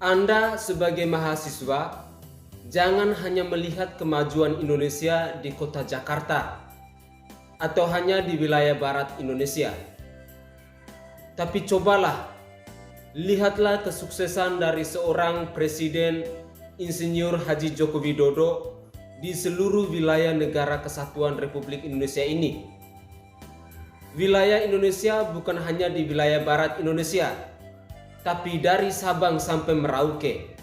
Anda sebagai mahasiswa, jangan hanya melihat kemajuan Indonesia di kota Jakarta atau hanya di wilayah barat Indonesia. Tapi cobalah, lihatlah kesuksesan dari seorang Presiden Insinyur Haji Joko Widodo di seluruh wilayah negara kesatuan Republik Indonesia ini. Wilayah Indonesia bukan hanya di wilayah barat Indonesia, tapi dari Sabang sampai Merauke.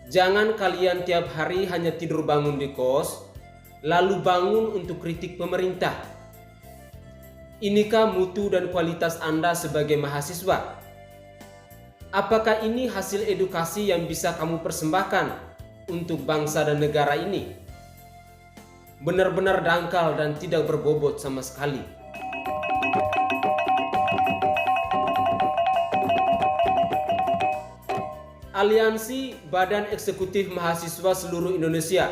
Jangan kalian tiap hari hanya tidur bangun di kos, lalu bangun untuk kritik pemerintah. Inikah mutu dan kualitas Anda sebagai mahasiswa? Apakah ini hasil edukasi yang bisa kamu persembahkan untuk bangsa dan negara ini? Benar-benar dangkal dan tidak berbobot sama sekali. Aliansi Badan Eksekutif Mahasiswa Seluruh Indonesia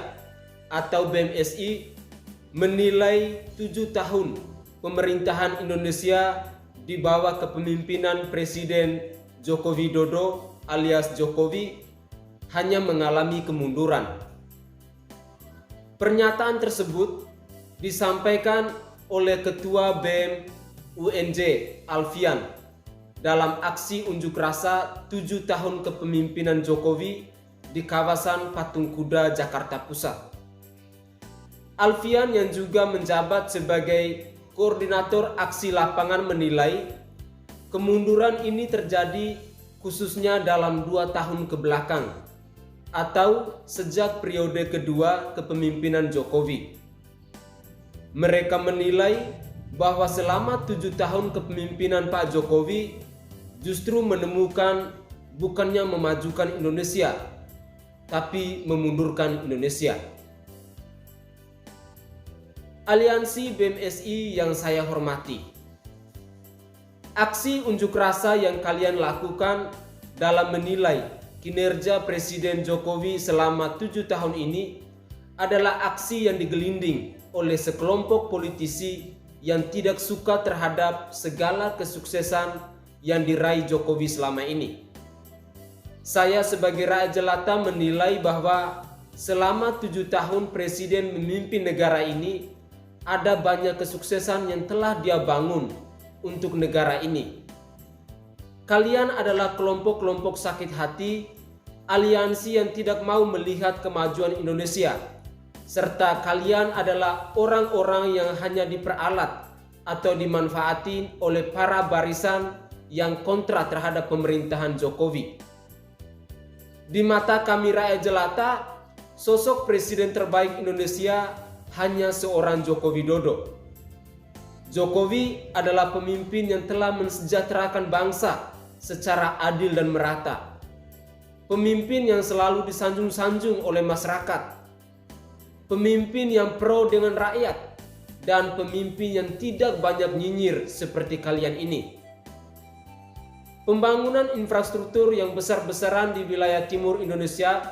atau BMSI menilai 7 tahun pemerintahan Indonesia di bawah kepemimpinan Presiden Joko Widodo alias Jokowi hanya mengalami kemunduran. Pernyataan tersebut disampaikan oleh Ketua BEM UNJ Alfian dalam aksi unjuk rasa 7 tahun kepemimpinan Jokowi di kawasan Patung Kuda, Jakarta Pusat. Alfian yang juga menjabat sebagai koordinator aksi lapangan menilai kemunduran ini terjadi khususnya dalam 2 tahun ke belakang atau sejak periode kedua kepemimpinan Jokowi. Mereka menilai bahwa selama 7 tahun kepemimpinan Pak Jokowi justru menemukan bukannya memajukan Indonesia, tapi memundurkan Indonesia. Aliansi BMSI yang saya hormati, aksi unjuk rasa yang kalian lakukan dalam menilai kinerja Presiden Jokowi selama 7 tahun ini adalah aksi yang digelinding oleh sekelompok politisi yang tidak suka terhadap segala kesuksesan yang diraih Jokowi selama ini. Saya sebagai rakyat jelata menilai bahwa selama 7 tahun Presiden memimpin negara ini, ada banyak kesuksesan yang telah dia bangun untuk negara ini. Kalian adalah kelompok-kelompok sakit hati, aliansi yang tidak mau melihat kemajuan Indonesia, serta kalian adalah orang-orang yang hanya diperalat atau dimanfaati oleh para barisan yang kontra terhadap pemerintahan Jokowi. Di mata kami rakyat jelata, sosok presiden terbaik Indonesia hanya seorang Joko Widodo. Jokowi adalah pemimpin yang telah mensejahterakan bangsa secara adil dan merata. Pemimpin yang selalu disanjung-sanjung oleh masyarakat. Pemimpin yang pro dengan rakyat dan pemimpin yang tidak banyak nyinyir seperti kalian ini. Pembangunan infrastruktur yang besar-besaran di wilayah timur Indonesia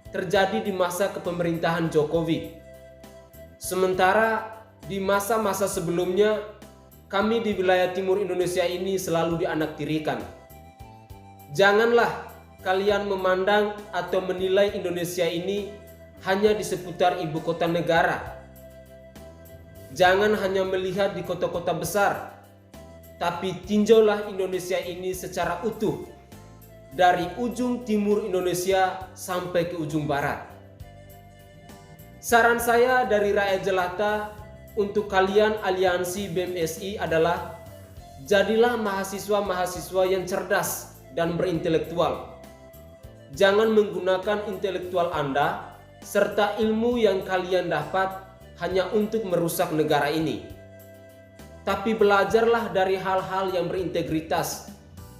terjadi di masa kepemerintahan Jokowi. Sementara di masa-masa sebelumnya, kami di wilayah timur Indonesia ini selalu dianaktirikan. Janganlah kalian memandang atau menilai Indonesia ini hanya di seputar ibu kota negara. Jangan hanya melihat di kota-kota besar, tapi tinjaulah Indonesia ini secara utuh, dari ujung timur Indonesia sampai ke ujung barat. Saran saya dari rakyat jelata untuk kalian aliansi BMSI adalah jadilah mahasiswa-mahasiswa yang cerdas dan berintelektual. Jangan menggunakan intelektual Anda serta ilmu yang kalian dapat hanya untuk merusak negara ini. Tapi belajarlah dari hal-hal yang berintegritas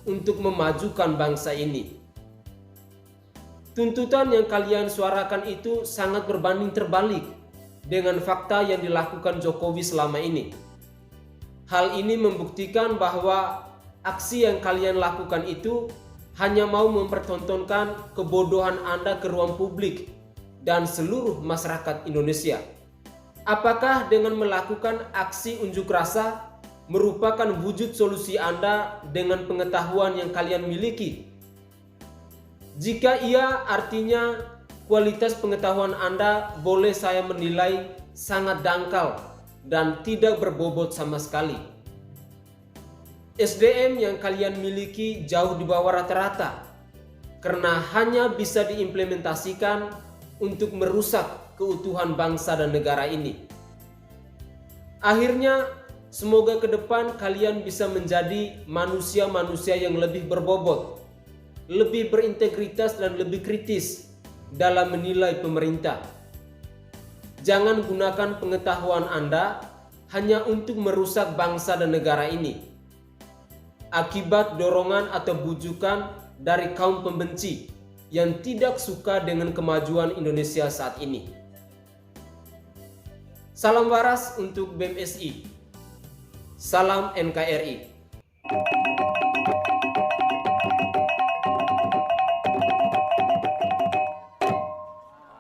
untuk memajukan bangsa ini. Tuntutan yang kalian suarakan itu sangat berbanding terbalik dengan fakta yang dilakukan Jokowi selama ini. Hal ini membuktikan bahwa aksi yang kalian lakukan itu hanya mau mempertontonkan kebodohan Anda ke ruang publik dan seluruh masyarakat Indonesia. Apakah dengan melakukan aksi unjuk rasa merupakan wujud solusi Anda dengan pengetahuan yang kalian miliki? Jika iya, artinya kualitas pengetahuan Anda boleh saya menilai sangat dangkal dan tidak berbobot sama sekali. SDM yang kalian miliki jauh di bawah rata-rata karena hanya bisa diimplementasikan untuk merusak keutuhan bangsa dan negara ini. Akhirnya, semoga ke depan kalian bisa menjadi manusia-manusia yang lebih berbobot, lebih berintegritas dan lebih kritis dalam menilai pemerintah. Jangan gunakan pengetahuan Anda hanya untuk merusak bangsa dan negara ini akibat dorongan atau bujukan dari kaum pembenci yang tidak suka dengan kemajuan Indonesia saat ini. Salam waras untuk BEM SI. Salam NKRI.